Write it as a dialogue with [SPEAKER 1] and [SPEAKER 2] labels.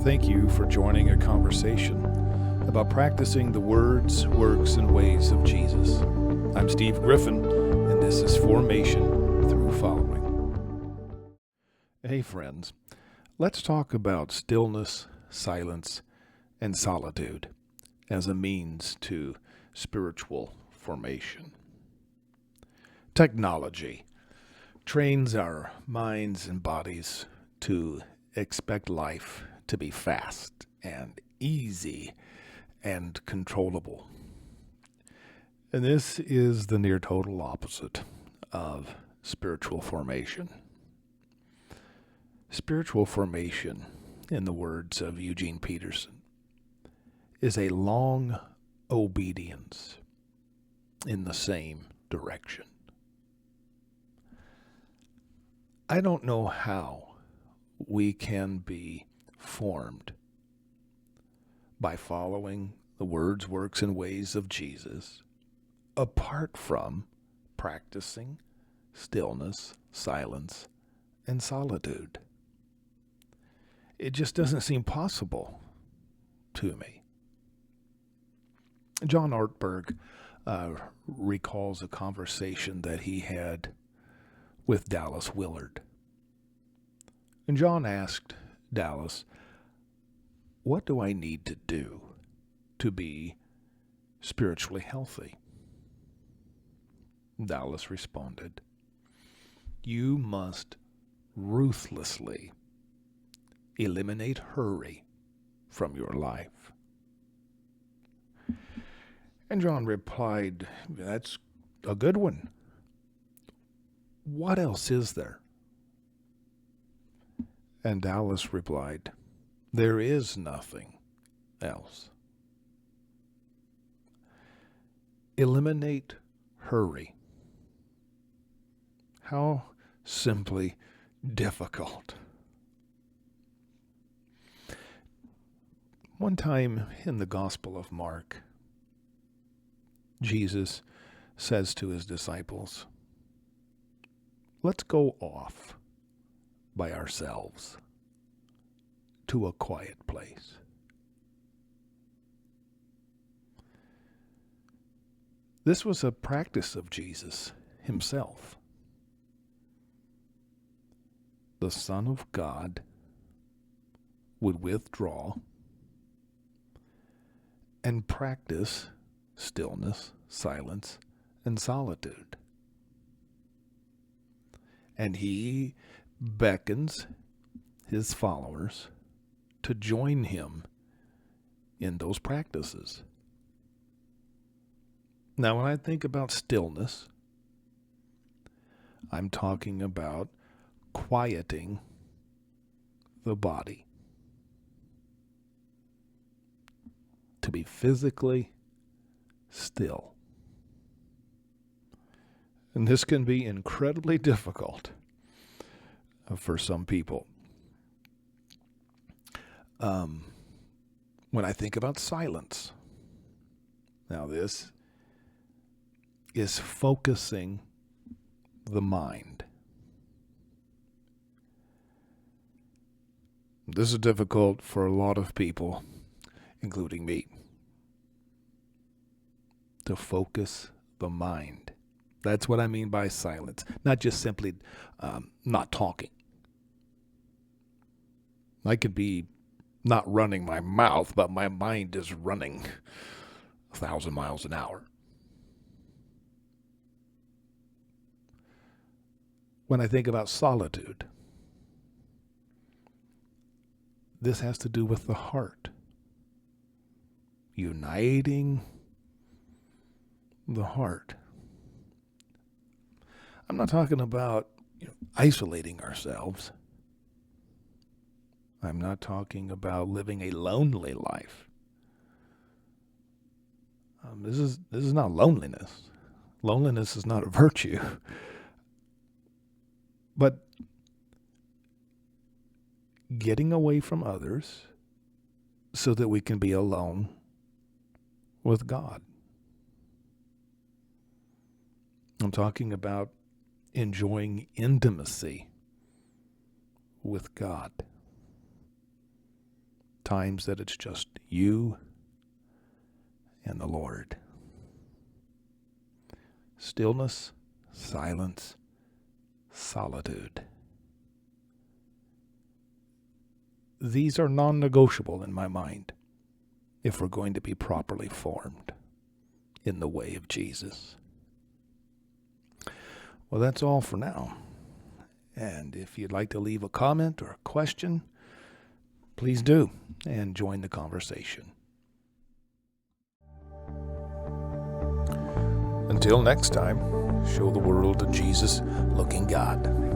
[SPEAKER 1] Thank you for joining a conversation about practicing the words, works, and ways of Jesus. I'm Steve Griffin, and this is Formation Through Following. Hey friends, let's talk about stillness, silence, and solitude as a means to spiritual formation. Technology trains our minds and bodies to expect life to be fast and easy and controllable. And this is the near total opposite of spiritual formation. Spiritual formation, in the words of Eugene Peterson, is a long obedience in the same direction. I don't know how we can be formed by following the words, works, and ways of Jesus apart from practicing stillness, silence, and solitude. It just doesn't seem possible to me. John Ortberg recalls a conversation that he had with Dallas Willard. And John asked Dallas, "What do I need to do to be spiritually healthy?" Dallas responded, "You must ruthlessly eliminate hurry from your life." And John replied, "That's a good one. What else is there?" And Dallas replied, "There is nothing else." Eliminate hurry. How simply difficult. One time in the Gospel of Mark, Jesus says to his disciples, "Let's go off by ourselves to a quiet place." This was a practice of Jesus himself. The Son of God would withdraw and practice stillness, silence, and solitude. And he beckons his followers to join him in those practices. Now, when I think about stillness, I'm talking about quieting the body. To be physically still. And this can be incredibly difficult for some people. When I think about silence, now this is focusing the mind. This is difficult for a lot of people, including me, to focus the mind. That's what I mean by silence, not just simply not talking. I could be not running my mouth, but my mind is running 1,000 miles an hour. When I think about solitude, this has to do with the heart. Uniting the heart. I'm not talking about isolating ourselves. I'm not talking about living a lonely life. This is not loneliness. Loneliness is not a virtue. But getting away from others so that we can be alone with God. I'm talking about enjoying intimacy with God. times that it's just you and the Lord. Stillness, silence, solitude. These are non-negotiable in my mind if we're going to be properly formed in the way of Jesus. Well, that's all for now. And if you'd like to leave a comment or a question, please do, and join the conversation. Until next time, show the world a Jesus-looking God.